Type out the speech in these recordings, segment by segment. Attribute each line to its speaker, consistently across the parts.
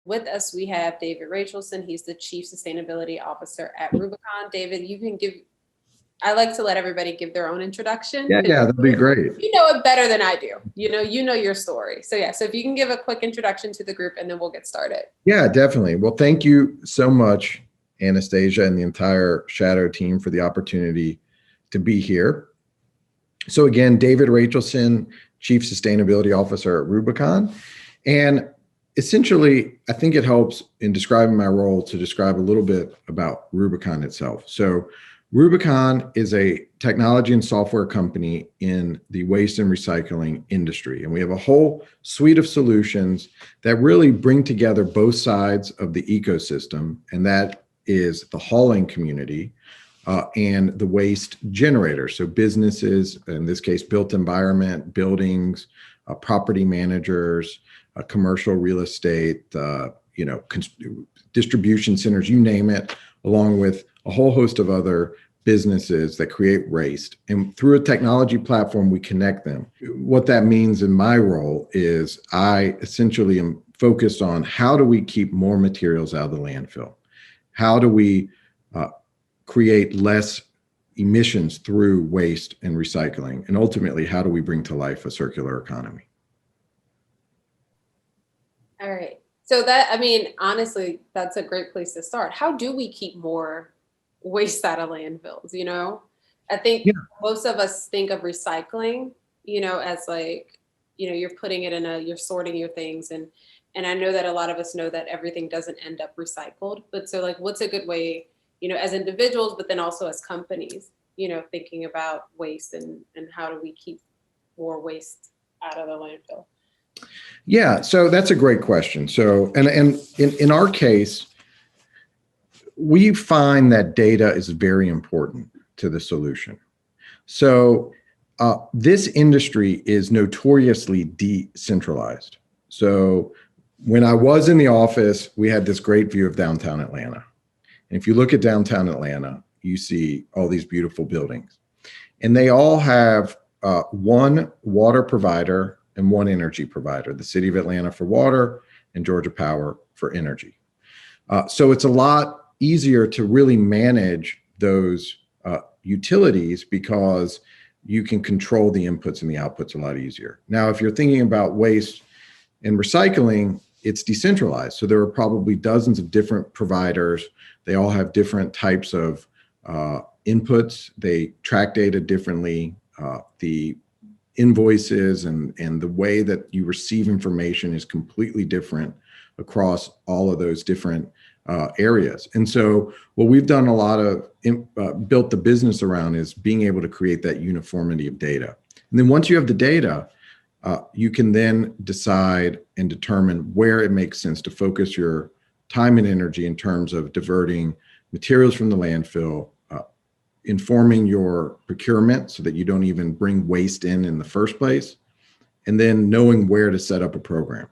Speaker 1: With us, we have David Rachelson. He's the Chief Sustainability Officer at Rubicon. David, you can give, I like to let everybody give their own introduction.
Speaker 2: Yeah, that'd be great.
Speaker 1: You know it better than I do. You know your story. So yeah, so if you can give a quick introduction to the group and then we'll get started.
Speaker 2: Yeah, definitely. Well, thank you so much, Anastasia, and the entire Shadow team for the opportunity to be here. So again, David Rachelson, Chief Sustainability Officer at Rubicon. And essentially, I think it helps in describing my role to describe a little bit about Rubicon itself. So Rubicon is a technology and software company in the waste and recycling industry. And we have a whole suite of solutions that really bring together both sides of the ecosystem. And that is the hauling community and the waste generator. So businesses, in this case, built environment, buildings, property managers, commercial real estate, distribution centers, you name it, along with a whole host of other businesses that create waste. And through a technology platform, we connect them. What that means in my role is I essentially am focused on how do we keep more materials out of the landfill? How do we create less emissions through waste and recycling? And ultimately, how do we bring to life a circular economy?
Speaker 1: All right. So that, I mean, honestly, that's a great place to start. How do we keep more waste out of landfills? You know, I think most of us think of recycling, as like, you're putting it you're sorting your things. And I know that a lot of us know that everything doesn't end up recycled, but so like, what's a good way, as individuals, but then also as companies, thinking about waste and how do we keep more waste out of the landfill?
Speaker 2: Yeah, so that's a great question. So, and in our case, we find that data is very important to the solution. So this industry is notoriously decentralized. So when I was in the office, we had this great view of downtown Atlanta. And if you look at downtown Atlanta, you see all these beautiful buildings. And they all have one water provider and one energy provider, the City of Atlanta for water and Georgia Power for energy. So it's a lot easier to really manage those utilities because you can control the inputs and the outputs a lot easier. Now, if you're thinking about waste and recycling, it's decentralized. So there are probably dozens of different providers. They all have different types of inputs. They track data differently. The invoices and the way that you receive information is completely different across all of those different areas. And so what we've done a lot of, built the business around is being able to create that uniformity of data. And then once you have the data, you can then decide and determine where it makes sense to focus your time and energy in terms of diverting materials from the landfill, informing your procurement so that you don't even bring waste in the first place, and then knowing where to set up a program.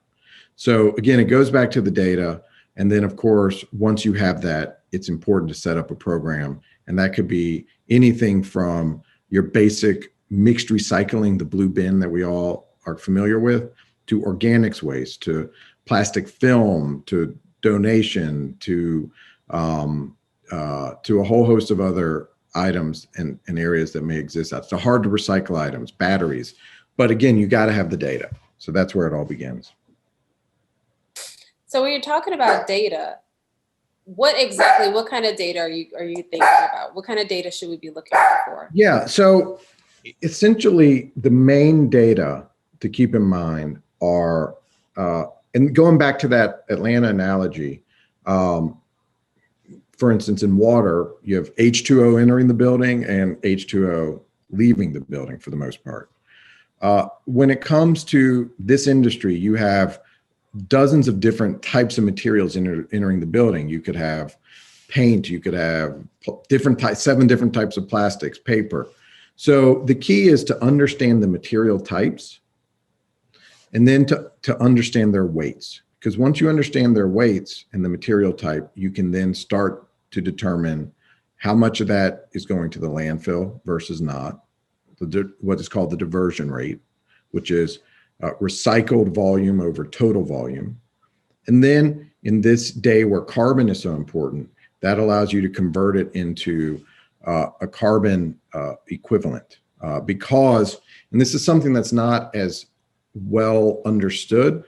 Speaker 2: So again, it goes back to the data. And then of course, once you have that, it's important to set up a program. And that could be anything from your basic mixed recycling, the blue bin that we all are familiar with, to organics waste, to plastic film, to donation, to a whole host of other items and areas that may exist. That's the hard to recycle items, batteries. But again, you got to have the data. So that's where it all begins.
Speaker 1: So when you're talking about data, what kind of data are you thinking about? What kind of data should we be looking for?
Speaker 2: Yeah, so essentially the main data to keep in mind are, and going back to that Atlanta analogy, for instance, in water, you have H2O entering the building and H2O leaving the building for the most part. When it comes to this industry, you have dozens of different types of materials entering the building. You could have paint, you could have seven different types of plastics, paper. So the key is to understand the material types and then to understand their weights. Because once you understand their weights and the material type, you can then start to determine how much of that is going to the landfill versus not, what is called the diversion rate, which is recycled volume over total volume. And then in this day where carbon is so important, that allows you to convert it into a carbon equivalent because, and this is something that's not as well understood,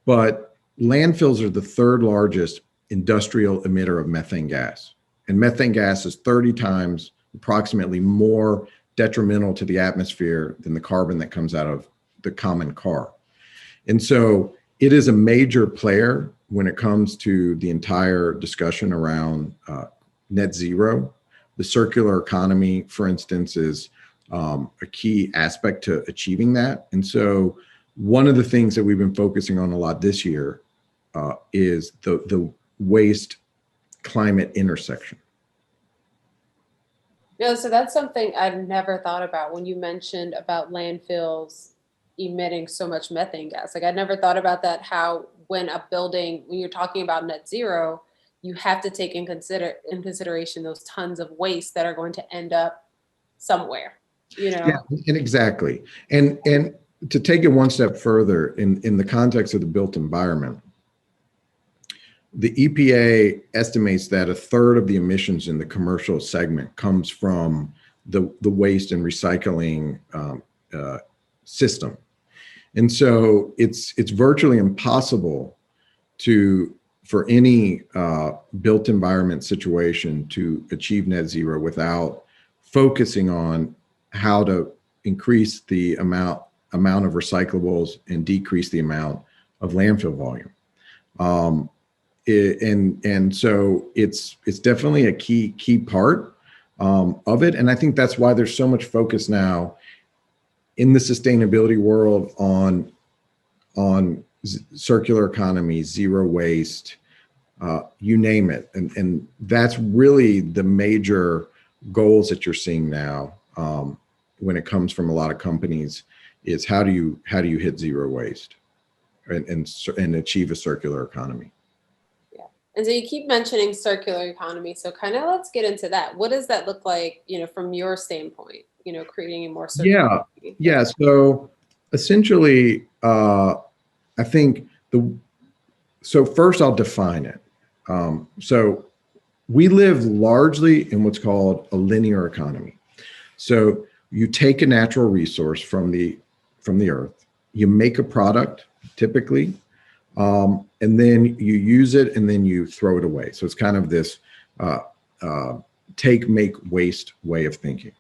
Speaker 2: but landfills are the third largest industrial emitter of methane gas. And methane gas is 30 times approximately more detrimental to the atmosphere than the carbon that comes out of the common car. And so it is a major player when it comes to the entire discussion around net zero. The circular economy, for instance, is a key aspect to achieving that. And so one of the things that we've been focusing on a lot this year is the waste climate intersection.
Speaker 1: No, so that's something I've never thought about when you mentioned about landfills emitting so much methane gas. Like I never thought about that, how when a building, when you're talking about net zero, you have to take in consideration those tons of waste that are going to end up somewhere, you know?
Speaker 2: Yeah, and exactly. And to take it one step further in the context of the built environment, the EPA estimates that a third of the emissions in the commercial segment comes from the waste and recycling system. And so it's virtually impossible for any built environment situation to achieve net zero without focusing on how to increase the amount of recyclables and decrease the amount of landfill volume. And so it's definitely a key part of it. And I think that's why there's so much focus now in the sustainability world on circular economy, zero waste, you name it. And that's really the major goals that you're seeing now when it comes from a lot of companies is how do you hit zero waste and achieve a circular economy.
Speaker 1: And so you keep mentioning circular economy. So kind of let's get into that. What does that look like, from your standpoint, creating a more circular economy?
Speaker 2: Yeah. So essentially, I think so first I'll define it. So we live largely in what's called a linear economy. So you take a natural resource from the earth, you make a product typically, and then you use it and then you throw it away. So it's kind of this take, make, waste way of thinking.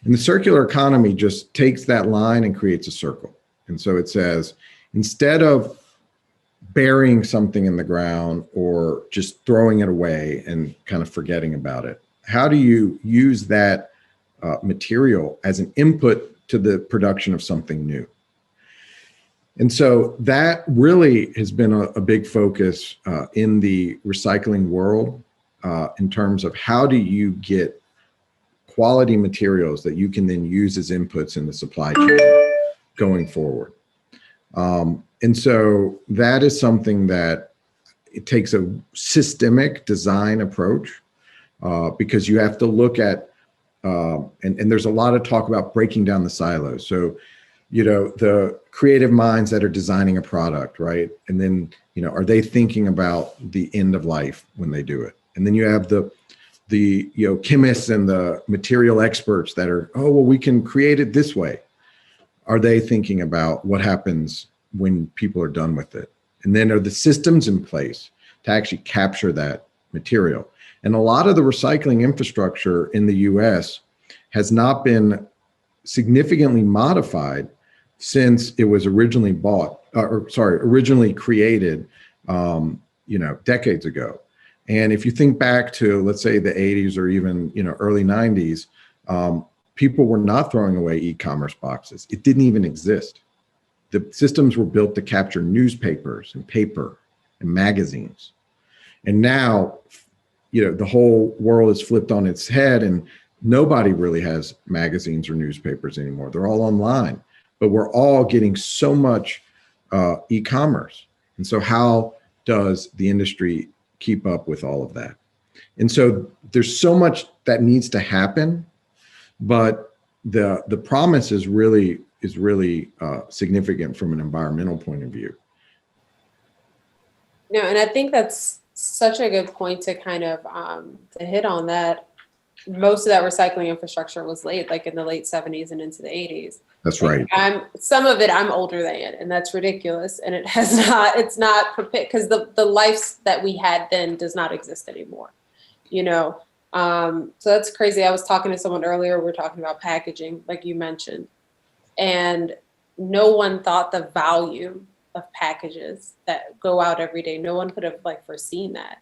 Speaker 2: And the circular economy just takes that line and creates a circle. And so it says, instead of burying something in the ground or just throwing it away and kind of forgetting about it, how do you use that material as an input to the production of something new? And so that really has been a big focus in the recycling world in terms of how do you get quality materials that you can then use as inputs in the supply chain going forward. And so that is something that it takes a systemic design approach because you have to look at, and there's a lot of talk about breaking down the silos. So, the creative minds that are designing a product, right? And then, are they thinking about the end of life when they do it? And then you have the chemists and the material experts that are, oh, well, we can create it this way. Are they thinking about what happens when people are done with it? And then are the systems in place to actually capture that material? And a lot of the recycling infrastructure in the US has not been significantly modified since it was originally originally created, decades ago. And if you think back to, let's say, the 80s or even, early 90s, people were not throwing away e-commerce boxes. It didn't even exist. The systems were built to capture newspapers and paper and magazines. And now, the whole world is flipped on its head and nobody really has magazines or newspapers anymore. They're all online, but we're all getting so much e-commerce. And so how does the industry keep up with all of that? And so there's so much that needs to happen, but the promise is really significant from an environmental point of view.
Speaker 1: No, and I think that's such a good point to kind of to hit on that. Most of that recycling infrastructure was laid like in the late 70s and into the 80s.
Speaker 2: That's
Speaker 1: Like,
Speaker 2: right.
Speaker 1: some of it I'm older than, and that's ridiculous. And it has not, it's not prepared because the life that we had then does not exist anymore, you know? So that's crazy. I was talking to someone earlier, we we're talking about packaging, like you mentioned, and no one thought the value of packages that go out every day. No one could have like foreseen that,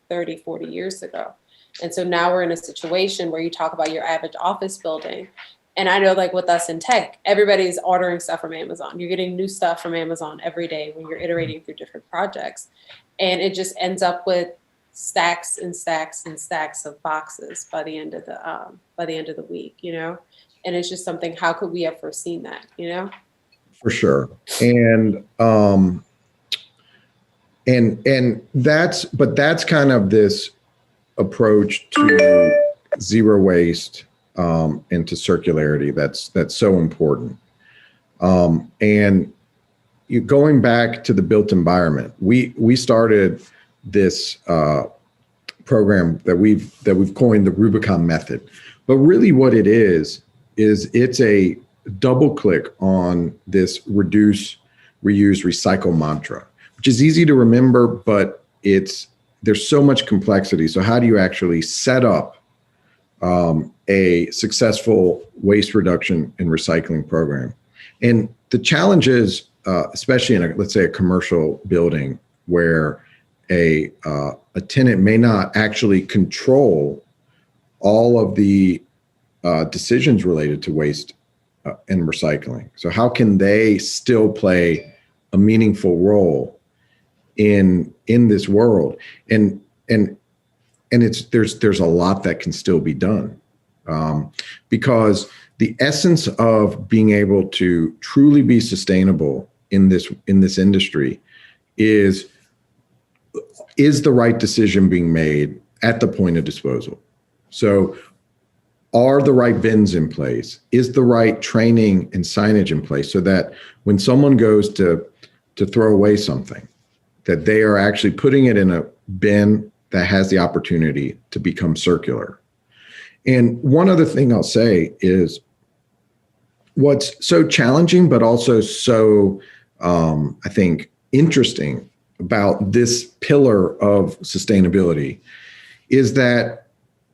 Speaker 1: 30, 40 years ago. And so now we're in a situation where you talk about your average office building. And I know like with us in tech, everybody's ordering stuff from Amazon. You're getting new stuff from Amazon every day when you're iterating through different projects. And it just ends up with stacks and stacks and stacks of boxes by the end of the week, And it's just something, how could we have foreseen that,
Speaker 2: For sure. And that's kind of this approach to zero waste and to circularity that's so important. And going back to the built environment, we started this program that we've coined the Rubicon method. But really what it is it's a double click on this reduce, reuse, recycle mantra, which is easy to remember, but there's so much complexity. So how do you actually set up a successful waste reduction and recycling program? And the challenge is, especially in let's say a commercial building where a tenant may not actually control all of the decisions related to waste and recycling. So how can they still play a meaningful role in this world? And there's a lot that can still be done, because the essence of being able to truly be sustainable in this industry is the right decision being made at the point of disposal. So are the right bins in place? Is the right training and signage in place so that when someone goes to throw away something, that they are actually putting it in a bin that has the opportunity to become circular? And one other thing I'll say is what's so challenging, but also so, I think, interesting about this pillar of sustainability is that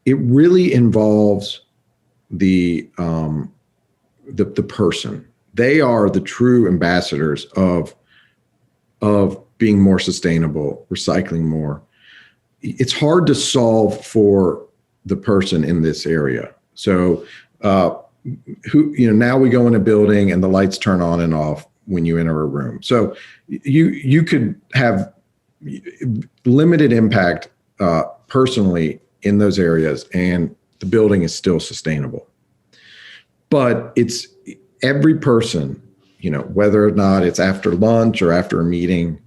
Speaker 2: it really involves the person. They are the true ambassadors of being more sustainable, recycling more. It's hard to solve for the person in this area. So, now we go in a building and the lights turn on and off when you enter a room. So you could have limited impact personally in those areas, and the building is still sustainable. But it's every person, whether or not it's after lunch or after a meeting,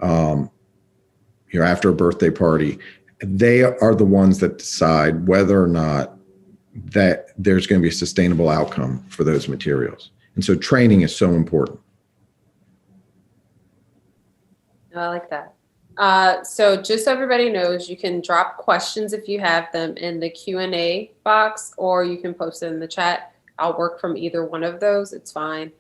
Speaker 2: after a birthday party, they are the ones that decide whether or not that there's going to be a sustainable outcome for those materials. And so training is so important.
Speaker 1: I like that. So just so everybody knows, you can drop questions if you have them in the Q&A box, or you can post it in the chat. I'll work from either one of those. It's fine.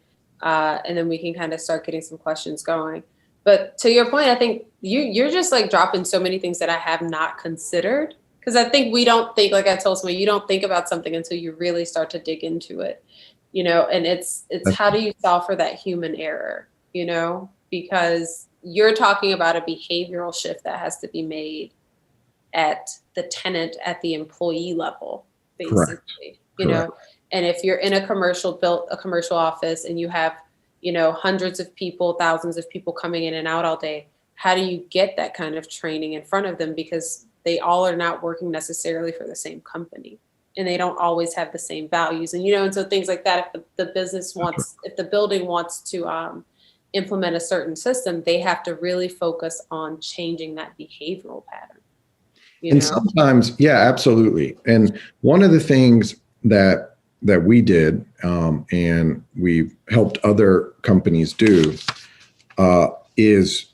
Speaker 1: And then we can kind of start getting some questions going. But to your point, I think you're just like dropping so many things that I have not considered, because I think we don't think, like I told someone, you don't think about something until you really start to dig into it, and it's how do you solve for that human error, because you're talking about a behavioral shift that has to be made at the tenant, at the employee level, basically.
Speaker 2: Correct.
Speaker 1: And if you're in a commercial office and you have, hundreds of people, thousands of people coming in and out all day, how do you get that kind of training in front of them? Because they all are not working necessarily for the same company, and they don't always have the same values. And, and so things like that, if if the building wants to implement a certain system, they have to really focus on changing that behavioral pattern.
Speaker 2: Sometimes, yeah, absolutely. And one of the things that we did, and we've helped other companies do, is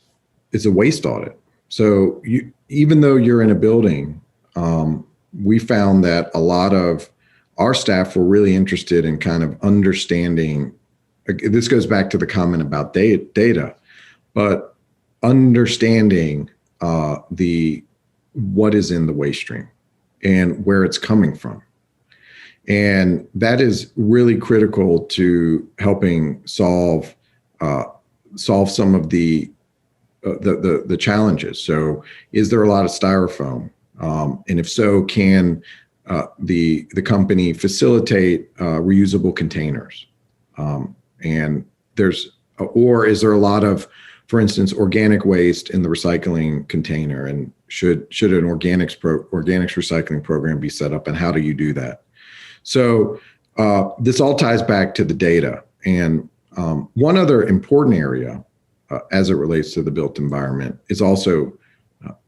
Speaker 2: a waste audit. So even though you're in a building, we found that a lot of our staff were really interested in kind of understanding. This goes back to the comment about data, but understanding the what is in the waste stream and where it's coming from. And that is really critical to helping solve some of the challenges. So, is there a lot of styrofoam? And if so, can the company facilitate reusable containers? And or is there a lot of, for instance, organic waste in the recycling container? And should an organics recycling program be set up? And how do you do that? So this all ties back to the data. And one other important area as it relates to the built environment is also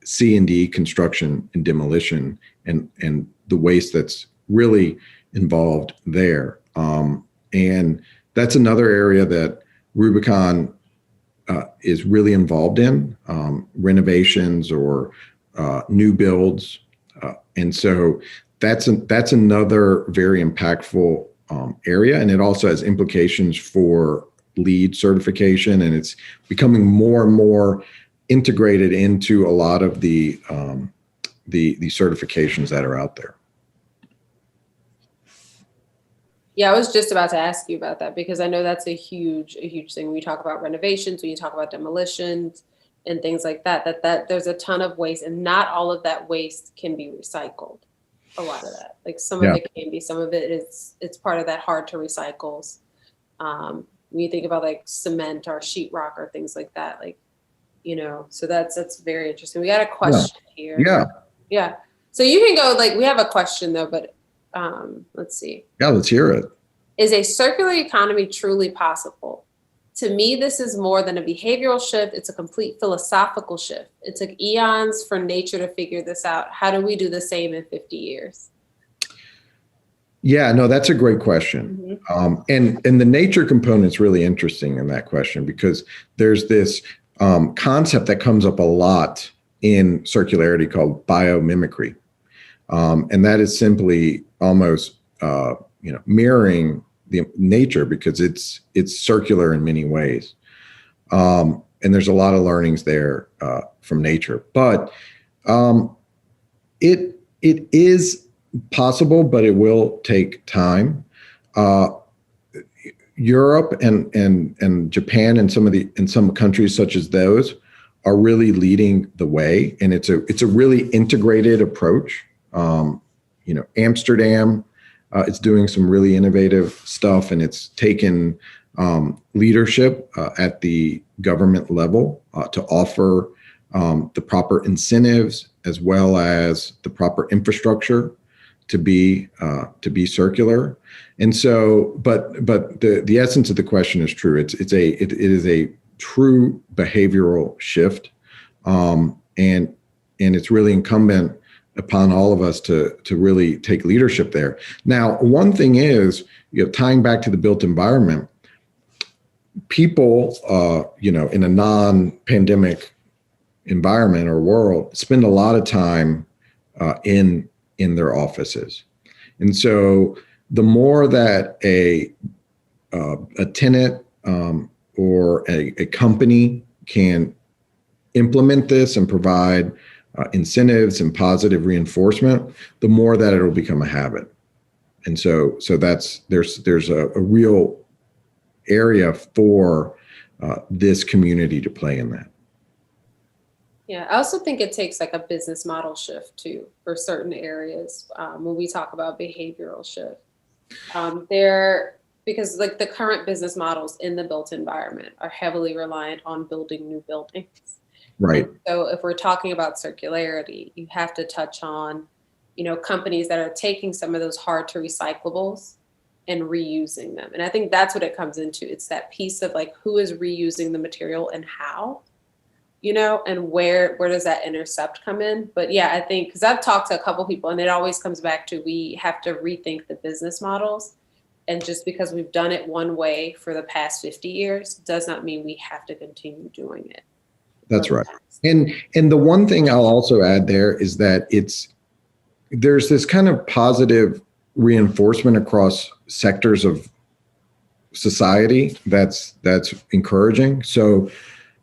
Speaker 2: C&D, construction and demolition, and the waste that's really involved there. And that's another area that Rubicon is really involved in, renovations or new builds. And so that's another very impactful area. And it also has implications for LEED certification, and it's becoming more and more integrated into a lot of the certifications that are out there.
Speaker 1: Yeah, I was just about to ask you about that, because I know that's a huge thing. When you talk about renovations, when you talk about demolitions and things like that, that there's a ton of waste, and not all of that waste can be recycled. A lot of that, like some of it can be, some of it it's part of that hard to recycles. When you think about like cement or sheetrock or things like that, like, so that's very interesting. We got a question here. Yeah. So you can go, like, we have a question though, but let's see.
Speaker 2: Yeah, let's hear it.
Speaker 1: Is a circular economy truly possible? To me, this is more than a behavioral shift. It's a complete philosophical shift. It took eons for nature to figure this out. How do we do the same in 50 years?
Speaker 2: Yeah, no, that's a great question. Mm-hmm. And the nature component is really interesting in that question, because there's this concept that comes up a lot in circularity called biomimicry. And that is simply almost, mirroring the nature, because it's circular in many ways. And there's a lot of learnings there from nature, but it is possible, but it will take time. Europe and Japan and some countries such as those are really leading the way, and it's a really integrated approach. Amsterdam is doing some really innovative stuff, and it's taken leadership at the government level to offer the proper incentives as well as the proper infrastructure to be circular. And so, but the essence of the question is true. It is a true behavioral shift, and it's really incumbent upon all of us to really take leadership there. Now, one thing is, tying back to the built environment, people, in a non-pandemic environment or world, spend a lot of time in their offices. And so the more that a tenant or a company can implement this and provide incentives and positive reinforcement, the more that it'll become a habit. And so there's a real area for this community to play in that.
Speaker 1: Yeah, I also think it takes like a business model shift too for certain areas when we talk about behavioral shift. Because like the current business models in the built environment are heavily reliant on building new buildings.
Speaker 2: Right.
Speaker 1: And so if we're talking about circularity, you have to touch on, companies that are taking some of those hard to recyclables and reusing them. And I think that's what it comes into. It's that piece of like, who is reusing the material and how, and where does that intercept come in? But yeah, I think, because I've talked to a couple people, and it always comes back to, we have to rethink the business models. And just because we've done it one way for the past 50 years does not mean we have to continue doing it.
Speaker 2: That's right. And the one thing I'll also add there is that there's this kind of positive reinforcement across sectors of society that's encouraging. So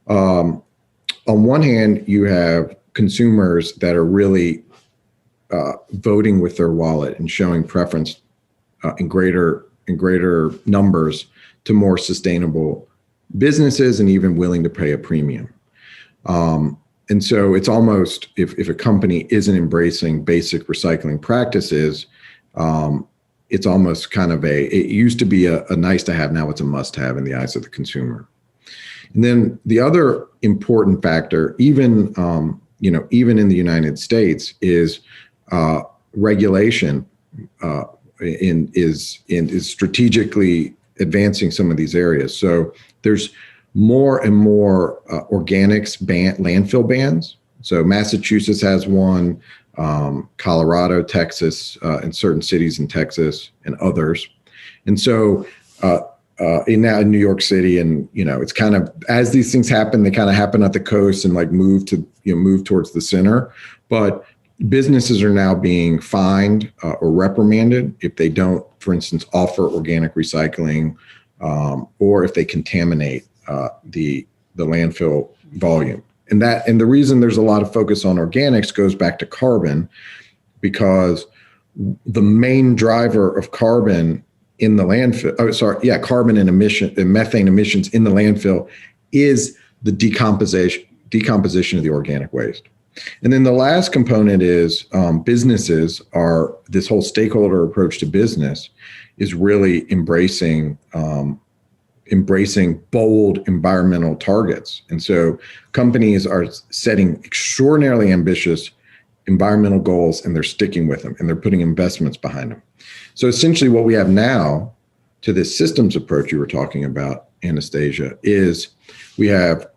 Speaker 2: on one hand, you have consumers that are really voting with their wallet and showing preference in greater numbers to more sustainable businesses and even willing to pay a premium. And so it's almost, if a company isn't embracing basic recycling practices, it's almost kind of it used to be a nice to have, now it's a must have in the eyes of the consumer. And then the other important factor, even even in the United States, is regulation is strategically advancing some of these areas. So there's more and more organics landfill bans. So Massachusetts has one, Colorado, Texas, and certain cities in Texas and others. And so now in New York City, and it's kind of, as these things happen, they kind of happen at the coast and like move towards the center. But businesses are now being fined or reprimanded if they don't, for instance, offer organic recycling, or if they contaminate the landfill volume. And the reason there's a lot of focus on organics goes back to carbon, because the main driver of carbon in the landfill, carbon and methane emissions in the landfill is the decomposition of the organic waste. And then the last component is businesses are, this whole stakeholder approach to business is really embracing bold environmental targets. And so companies are setting extraordinarily ambitious environmental goals, and they're sticking with them, and they're putting investments behind them. So essentially what we have now to this systems approach you were talking about, Anastasia, is we have,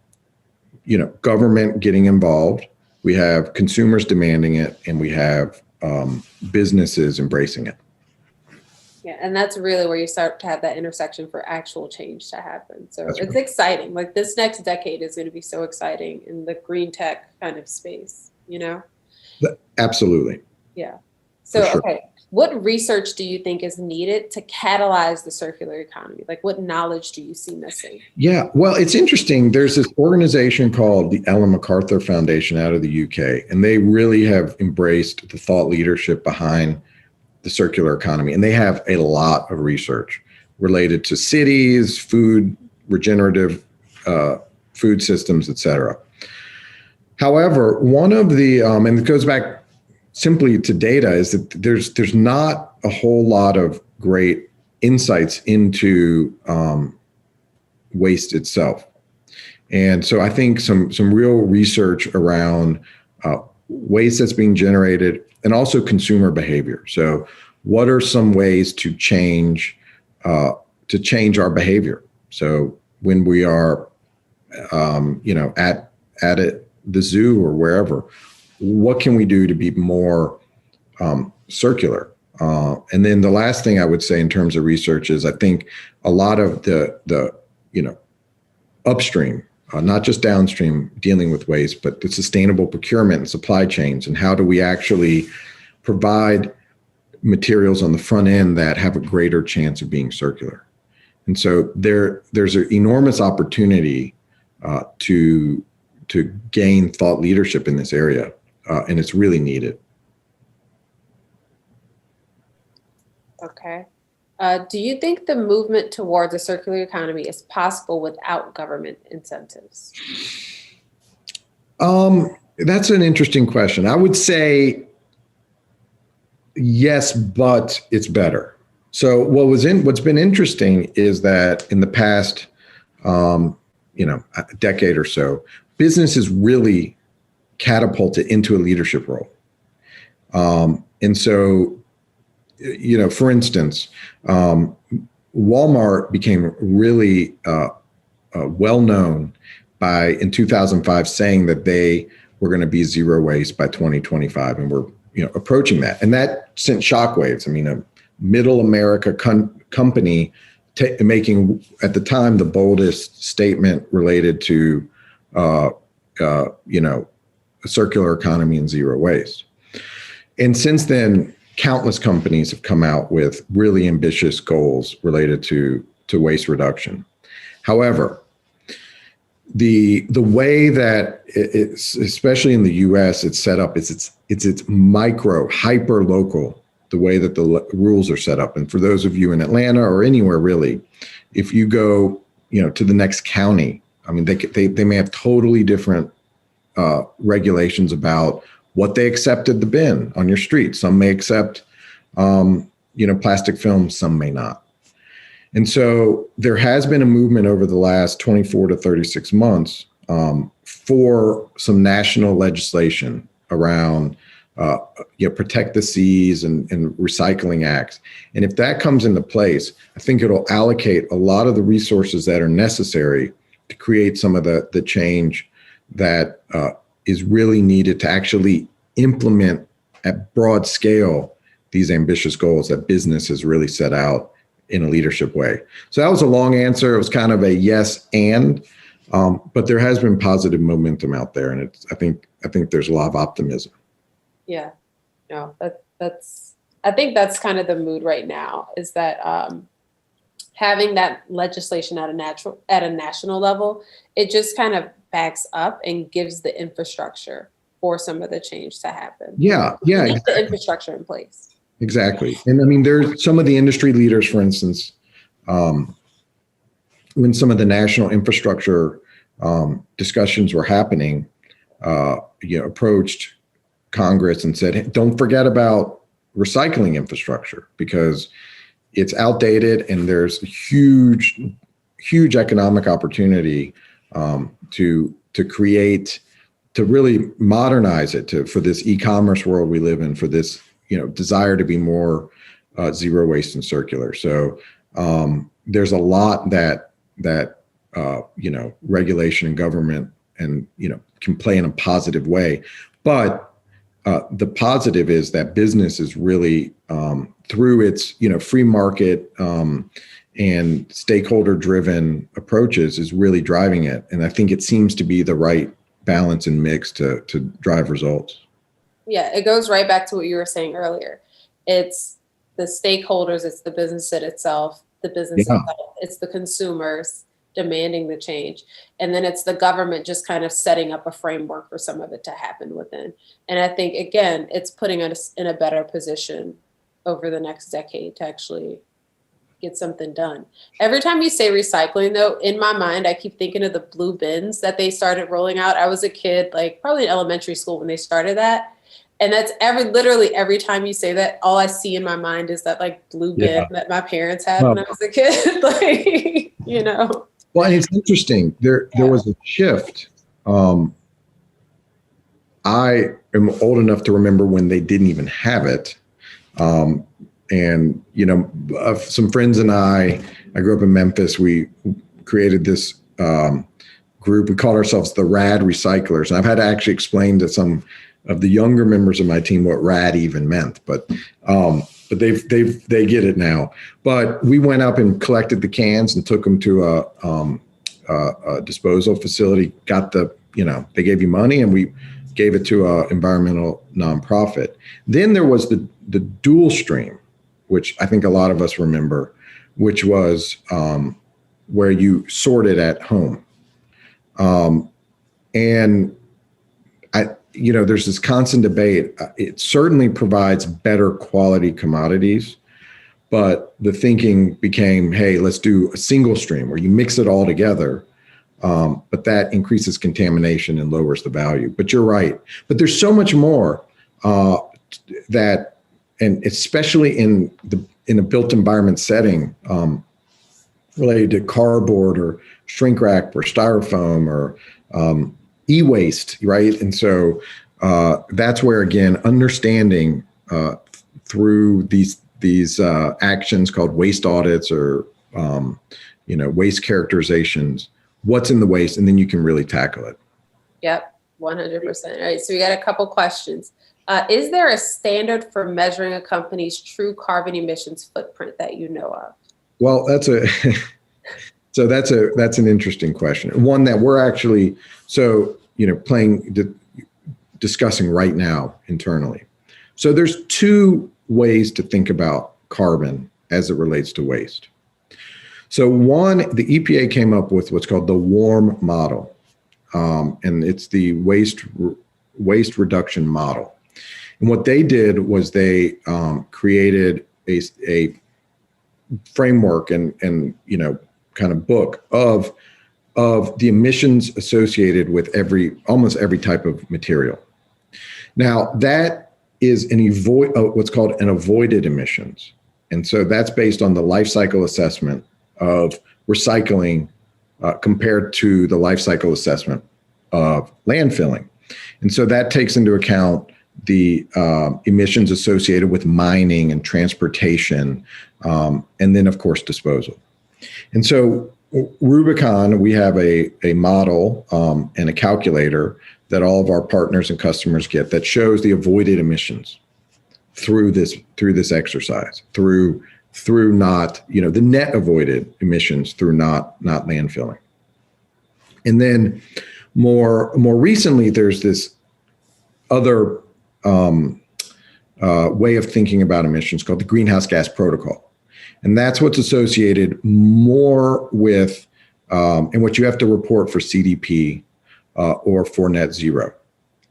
Speaker 2: government getting involved, we have consumers demanding it, and we have businesses embracing it.
Speaker 1: Yeah, and that's really where you start to have that intersection for actual change to happen. So
Speaker 2: That's
Speaker 1: it's
Speaker 2: right.
Speaker 1: exciting. Like this next decade is going to be so exciting in the green tech kind of space,
Speaker 2: Absolutely.
Speaker 1: Yeah. So,
Speaker 2: sure.
Speaker 1: Okay, what research do you think is needed to catalyze the circular economy? Like what knowledge do you see missing?
Speaker 2: Yeah, well, it's interesting. There's this organization called the Ellen MacArthur Foundation out of the UK, and they really have embraced the thought leadership behind the circular economy. And they have a lot of research related to cities, food, regenerative food systems, et cetera. However, one of the, and it goes back simply to data, is that there's not a whole lot of great insights into waste itself. And so I think some real research around waste that's being generated, and also consumer behavior. So what are some ways to change our behavior? So when we are at the zoo or wherever, what can we do to be more circular? And then the last thing I would say in terms of research is, I think a lot of the upstream, not just downstream, dealing with waste, but the sustainable procurement and supply chains, and how do we actually provide materials on the front end that have a greater chance of being circular. And so there's an enormous opportunity to gain thought leadership in this area, and it's really needed.
Speaker 1: Okay. Do you think the movement towards a circular economy is possible without government incentives?
Speaker 2: That's an interesting question. I would say yes, but it's better. So what's been interesting is that in the past, a decade or so, business has really catapulted into a leadership role. And so, for instance, Walmart became really well known in 2005, saying that they were going to be zero waste by 2025, and we're approaching that, and that sent shockwaves. I mean, a middle America company making at the time the boldest statement related to a circular economy and zero waste. And since then, countless companies have come out with really ambitious goals related to waste reduction. However, the way that it's, especially in the U.S., it's set up, it's micro, hyper local, the way that the rules are set up. And for those of you in Atlanta or anywhere really, if you go, to the next county, I mean, they may have totally different regulations about what they accept at the bin on your street. Some may accept, plastic film, some may not. And so there has been a movement over the last 24 to 36 months for some national legislation around protect the seas and recycling acts. And if that comes into place, I think it'll allocate a lot of the resources that are necessary to create some of the change that is really needed to actually implement at broad scale these ambitious goals that business has really set out in a leadership way. So that was a long answer. It was kind of a yes and, but there has been positive momentum out there, and I think there's a lot of optimism.
Speaker 1: Yeah, no, I think that's kind of the mood right now, is that having that legislation at a national level, it just kind of backs up and gives the infrastructure for some of the change to happen.
Speaker 2: Yeah,
Speaker 1: exactly. The infrastructure in place.
Speaker 2: Exactly. And I mean, there's some of the industry leaders, for instance, when some of the national infrastructure discussions were happening, approached Congress and said, hey, don't forget about recycling infrastructure, because it's outdated and there's a huge economic opportunity to really modernize it for this e-commerce world we live in, for this desire to be more zero waste and circular. So there's a lot that regulation and government and can play in a positive way. But the positive is that business is really through its free market and stakeholder driven approaches is really driving it. And I think it seems to be the right balance and mix to drive results.
Speaker 1: Yeah, it goes right back to what you were saying earlier. It's the stakeholders, it's the business itself, it's the consumers demanding the change. And then it's the government just kind of setting up a framework for some of it to happen within. And I think, again, it's putting us in a better position over the next decade to actually get something done. Every time you say recycling, though, in my mind, I keep thinking of the blue bins that they started rolling out. I was a kid, probably in elementary school when they started that. And that's literally every time you say that, all I see in my mind is that blue bin that my parents had when I was a kid.
Speaker 2: Well, and it's interesting. There was a shift. I am old enough to remember when they didn't even have it. And some friends and I grew up in Memphis. We created this group. We called ourselves the Rad Recyclers. And I've had to actually explain to some of the younger members of my team what rad even meant, but they get it now. But we went up and collected the cans and took them to a disposal facility. They gave you money, and we gave it to a environmental nonprofit. Then there was the dual stream, which I think a lot of us remember, which was where you sorted at home, and there's this constant debate. It certainly provides better quality commodities, but the thinking became, hey, let's do a single stream where you mix it all together. But that increases contamination and lowers the value. But you're right. But there's so much more and especially in a built environment setting, related to cardboard or shrink wrap or styrofoam or e-waste, right? And so that's where, again, understanding through these actions called waste audits or waste characterizations, what's in the waste, and then you can really tackle it.
Speaker 1: Yep, 100%. All right, so we got a couple questions. Is there a standard for measuring a company's true carbon emissions footprint that you know of?
Speaker 2: Well, that's an interesting question. One that we're actually, so discussing right now internally. So there's two ways to think about carbon as it relates to waste. So one, the EPA came up with what's called the WARM model, and it's the waste reduction model. And what they did was they created a framework and kind of book of the emissions associated with almost every type of material. Now that is what's called an avoided emissions. And so that's based on the life cycle assessment of recycling compared to the life cycle assessment of landfilling. And so that takes into account the emissions associated with mining and transportation, and then of course disposal. And so Rubicon, we have a model and a calculator that all of our partners and customers get that shows the avoided emissions through this exercise, through not, the net avoided emissions through not landfilling. And then more recently, there's this other way of thinking about emissions called the greenhouse gas protocol. And that's what's associated more with, and what you have to report for CDP or for net zero.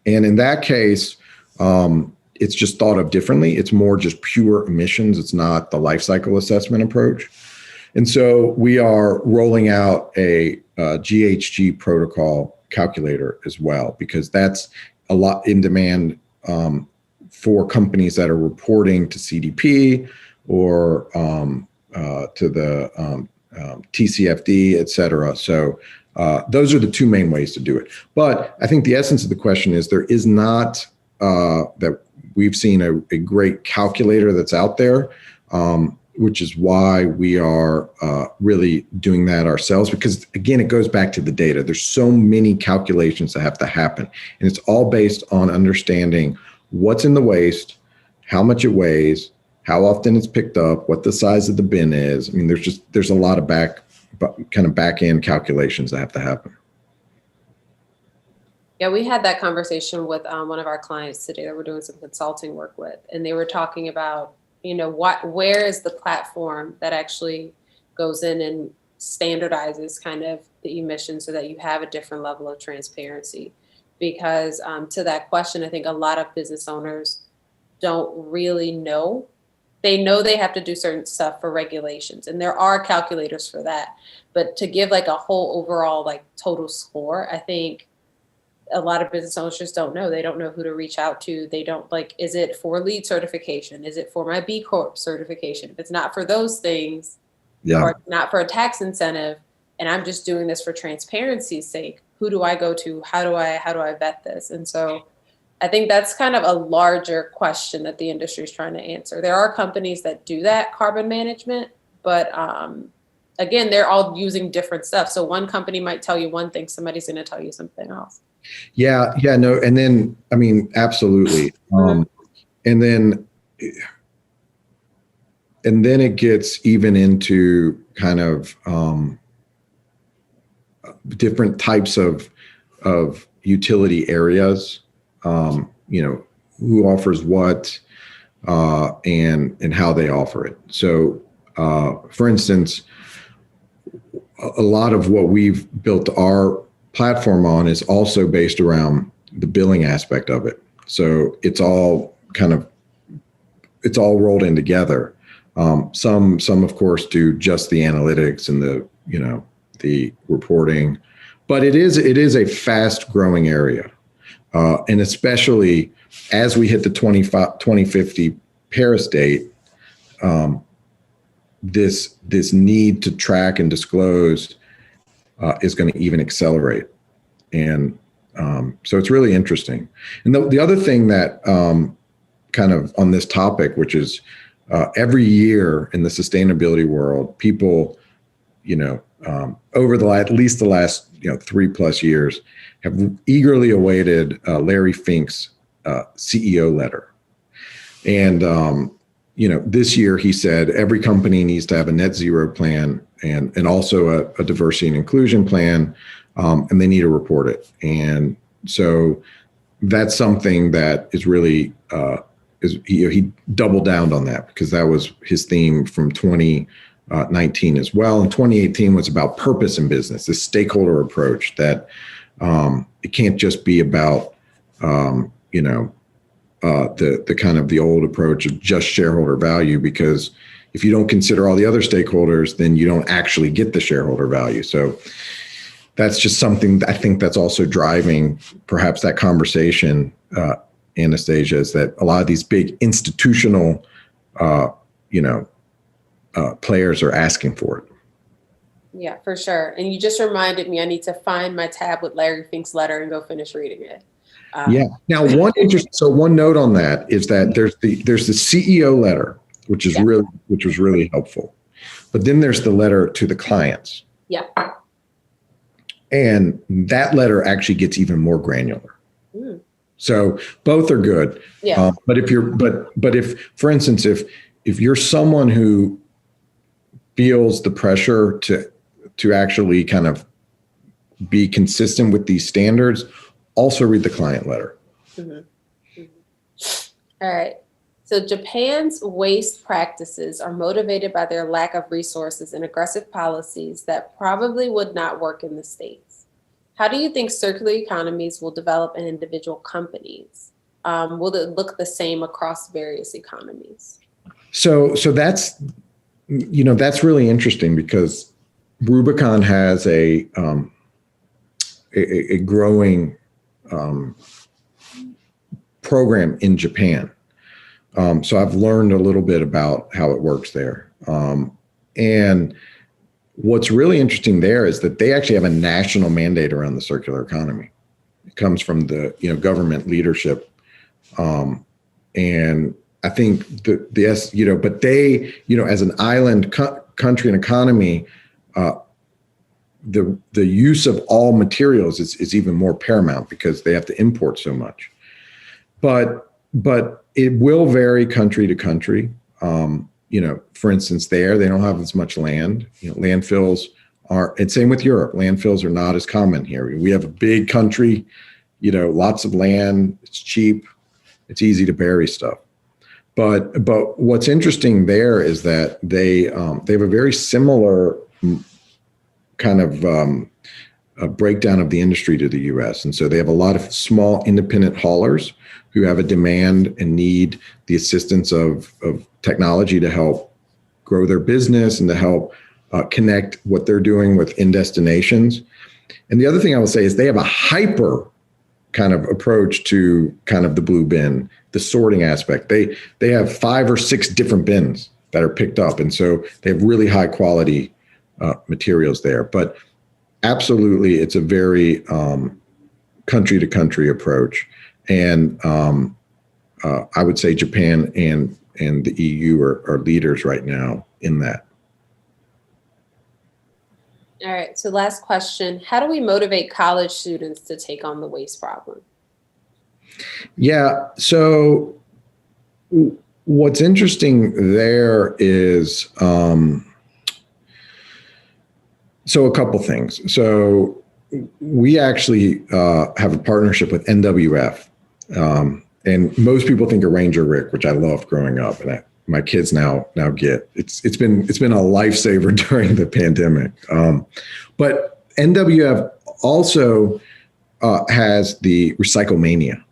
Speaker 2: And in that case, it's just thought of differently. It's more just pure emissions. It's not the life cycle assessment approach. And so we are rolling out a GHG protocol calculator as well, because that's a lot in demand for companies that are reporting to CDP or to the TCFD, et cetera. So those are the two main ways to do it. But I think the essence of the question is there is not that we've seen a great calculator that's out there, which is why we are really doing that ourselves. Because again, it goes back to the data. There's so many calculations that have to happen. And it's all based on understanding what's in the waste, how much it weighs, how often it's picked up, what the size of the bin is. I mean, there's a lot of back end calculations that have to happen.
Speaker 1: Yeah, we had that conversation with one of our clients today that we're doing some consulting work with, and they were talking about, where is the platform that actually goes in and standardizes kind of the emissions so that you have a different level of transparency. Because to that question, I think a lot of business owners don't really know. They know they have to do certain stuff for regulations, and there are calculators for that. But to give like a whole overall like total score, I think a lot of business owners just don't know. They don't know who to reach out to. They don't is it for LEED certification? Is it for my B Corp certification? If it's not for those things, or not for a tax incentive, and I'm just doing this for transparency's sake, who do I go to? How do I vet this? And so I think that's kind of a larger question that the industry is trying to answer. There are companies that do that carbon management, but again, they're all using different stuff. So one company might tell you one thing, somebody's going to tell you something else.
Speaker 2: Yeah, no. And then, I mean, absolutely. And then it gets even into kind of different types of utility areas, who offers what, and how they offer it. So, for instance, a lot of what we've built our platform on is also based around the billing aspect of it. So it's all rolled in together. Some of course do just the analytics and the reporting, but it is a fast growing area. And especially as we hit the 2050 Paris date, this need to track and disclose is going to even accelerate. And so it's really interesting. And the other thing that kind of on this topic, which is every year in the sustainability world, people, over at least the last 3+ years have eagerly awaited Larry Fink's CEO letter. And, this year he said every company needs to have a net zero plan and also a diversity and inclusion plan, and they need to report it. And so that's something that is really he doubled down on that because that was his theme from 2019 as well. And 2018 was about purpose in business, this stakeholder approach that it can't just be about the kind of the old approach of just shareholder value, because if you don't consider all the other stakeholders, then you don't actually get the shareholder value. So that's just something I think that's also driving perhaps that conversation, Anastasia, is that a lot of these big institutional, players are asking for it.
Speaker 1: Yeah, for sure. And you just reminded me, I need to find my tab with Larry Fink's letter and go finish reading it.
Speaker 2: Yeah. Now, one note on that is that there's the CEO letter, which is which was really helpful, but then there's the letter to the clients.
Speaker 1: Yeah.
Speaker 2: And that letter actually gets even more granular. So both are good.
Speaker 1: Yeah.
Speaker 2: But if, for instance, if you're someone who feels the pressure to actually kind of be consistent with these standards, also read the client letter.
Speaker 1: All right. So Japan's waste practices are motivated by their lack of resources and aggressive policies that probably would not work in the States. How do you think circular economies will develop in individual companies? Will it look the same across various economies?
Speaker 2: So that's really interesting because Rubicon has a growing program in Japan. So I've learned a little bit about how it works there. And what's really interesting there is that they actually have a national mandate around the circular economy. It comes from the government leadership. And I think but they, as an island country and economy, the use of all materials is even more paramount because they have to import so much. But it will vary country to country. For instance, they don't have as much land. Landfills are, and same with Europe. Landfills are not as common here. We have a big country, lots of land. It's cheap. It's easy to bury stuff. But what's interesting there is that they have a very similar kind of a breakdown of the industry to the U.S. And so they have a lot of small independent haulers who have a demand and need the assistance of technology to help grow their business and to help connect what they're doing with in destinations. And the other thing I will say is they have a hyper kind of approach to kind of the blue bin, the sorting aspect. They have 5 or 6 different bins that are picked up. And so they have really high quality materials there. But absolutely, it's a very country to country approach. And I would say Japan and the EU are leaders right now in that.
Speaker 1: All right. So last question. How do we motivate college students to take on the waste problem?
Speaker 2: Yeah. So what's interesting there is, so a couple things. So we actually have a partnership with NWF. And most people think of Ranger Rick, which I loved growing up, and my kids now get. It's been a lifesaver during the pandemic. But NWF also has the Recyclemania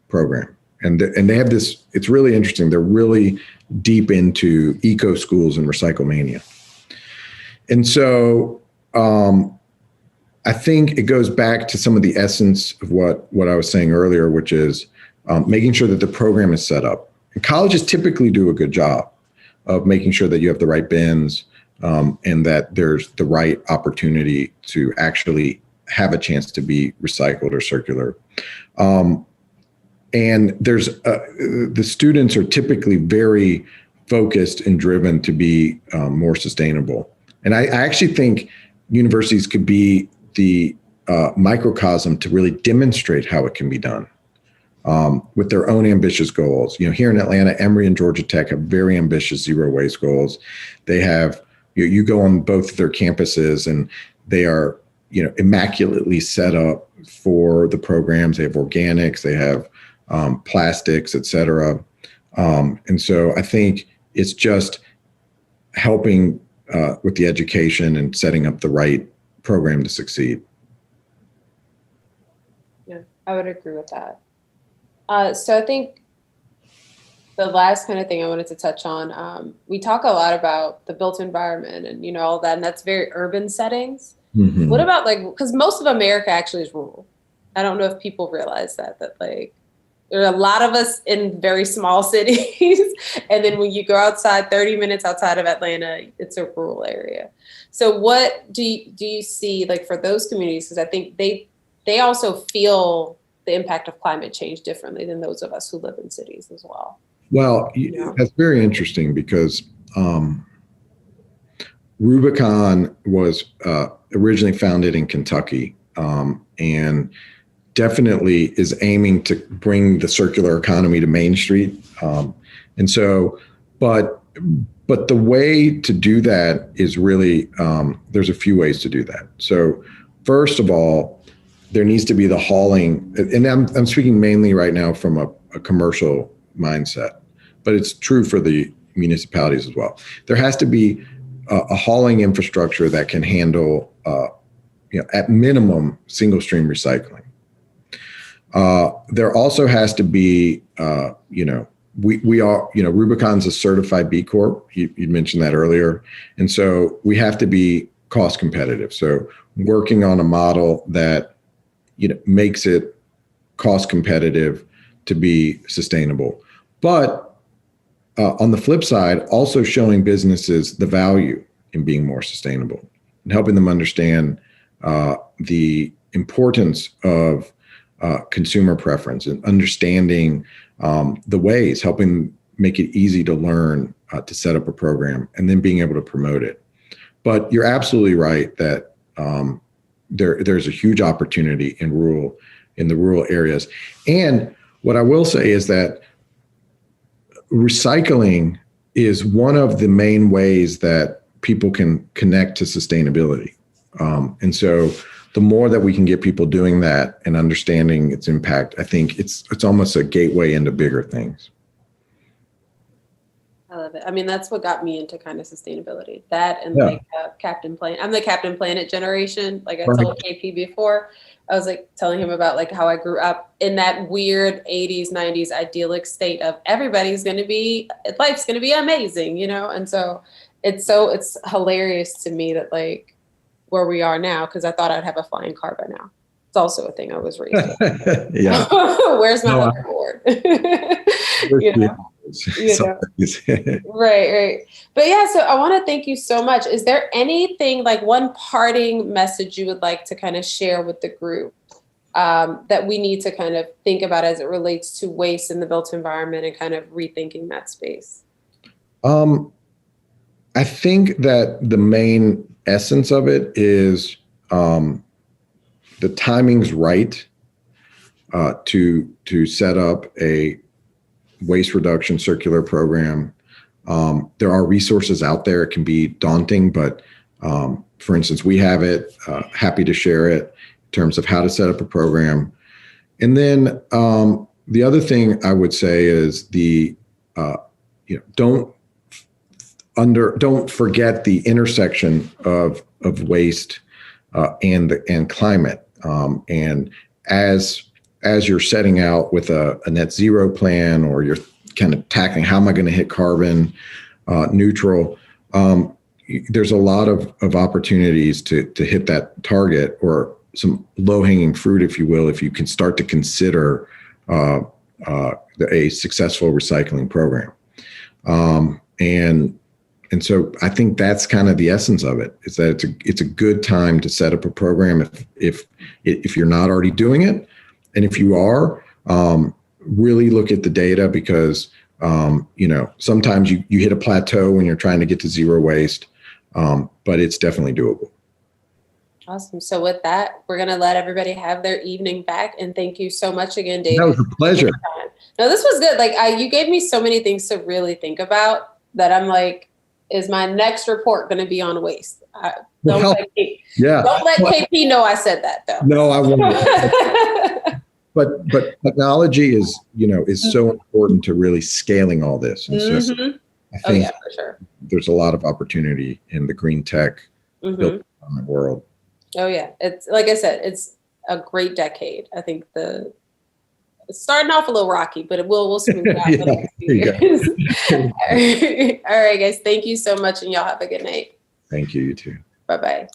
Speaker 2: program, and they have this. It's really interesting. They're really deep into eco schools and Recyclemania, and so I think it goes back to some of the essence of what I was saying earlier, which is making sure that the program is set up. And colleges typically do a good job of making sure that you have the right bins and that there's the right opportunity to actually have a chance to be recycled or circular. And there's the students are typically very focused and driven to be more sustainable. And I actually think universities could be the microcosm to really demonstrate how it can be done with their own ambitious goals. Here in Atlanta, Emory and Georgia Tech have very ambitious zero waste goals. They have, you go on both of their campuses and they are, immaculately set up for the programs. They have organics, they have plastics, et cetera. And so I think it's just helping with the education and setting up the right program to succeed.
Speaker 1: Yeah, I would agree with that. So I think the last kind of thing I wanted to touch on, we talk a lot about the built environment and, all that, and that's very urban settings.
Speaker 2: Mm-hmm.
Speaker 1: What about because most of America actually is rural. I don't know if people realize that there are a lot of us in very small cities. And then when you go outside, 30 minutes outside of Atlanta, it's a rural area. So what do you see for those communities? Because I think they also feel the impact of climate change differently than those of us who live in cities as well.
Speaker 2: Well, that's very interesting because Rubicon was originally founded in Kentucky and definitely is aiming to bring the circular economy to Main Street. And so, but the way to do that is really, there's a few ways to do that. So first of all, there needs to be the hauling, and I'm speaking mainly right now from a commercial mindset, but it's true for the municipalities as well. There has to be a hauling infrastructure that can handle, at minimum, single stream recycling. There also has to be, we are, Rubicon's a certified B Corp. You mentioned that earlier. And so we have to be cost competitive. So working on a model that, makes it cost competitive to be sustainable. But on the flip side, also showing businesses the value in being more sustainable and helping them understand the importance of consumer preference and understanding the ways, helping make it easy to learn to set up a program and then being able to promote it. But you're absolutely right that there's a huge opportunity in the rural areas. And what I will say is that recycling is one of the main ways that people can connect to sustainability. And so the more that we can get people doing that and understanding its impact, I think it's almost a gateway into bigger things.
Speaker 1: I love it. I mean, that's what got me into kind of sustainability. That and Captain Planet. I'm the Captain Planet generation. Like I told KP before, I was telling him about how I grew up in that weird 80s, 90s idyllic state of life's going to be amazing, And so it's hilarious to me that where we are now, because I thought I'd have a flying car by now. It's also a thing I was raised with.
Speaker 2: Yeah.
Speaker 1: Where's my hoverboard? Right. But yeah, so I want to thank you so much. Is there anything, one parting message you would like to kind of share with the group that we need to kind of think about as it relates to waste in the built environment and kind of rethinking that space?
Speaker 2: I think that the main essence of it is the timing's right to set up a waste reduction circular program. There are resources out there. It can be daunting, but for instance, we have it, happy to share it in terms of how to set up a program. And then the other thing I would say is don't forget the intersection of waste and climate. And as you're setting out with a net zero plan, or you're kind of tackling how am I going to hit carbon neutral, there's a lot of opportunities to hit that target, or some low-hanging fruit, if you will, if you can start to consider a successful recycling program. And so I think that's kind of the essence of it, is that it's a good time to set up a program if you're not already doing it. And if you are, really look at the data, because sometimes you hit a plateau when you're trying to get to zero waste, but it's definitely doable.
Speaker 1: Awesome. So with that, we're going to let everybody have their evening back. And thank you so much again, David.
Speaker 2: That was a pleasure.
Speaker 1: No, this was good. You gave me so many things to really think about that I'm is my next report going to be on waste? Don't
Speaker 2: Well,
Speaker 1: let K-
Speaker 2: yeah.
Speaker 1: don't let KP know I said that though.
Speaker 2: No, I won't. But technology is, is so important to really scaling all this. And so
Speaker 1: Mhm.
Speaker 2: I
Speaker 1: Oh
Speaker 2: think
Speaker 1: yeah, for sure.
Speaker 2: there's a lot of opportunity in the green tech built environment world.
Speaker 1: Oh yeah, it's like I said, it's a great decade. I think it's starting off a little rocky, but we'll smooth out
Speaker 2: Yeah,
Speaker 1: the next few
Speaker 2: there you
Speaker 1: years.
Speaker 2: go.
Speaker 1: All right, guys. Thank you so much, and y'all have a good night.
Speaker 2: Thank you. You too.
Speaker 1: Bye bye.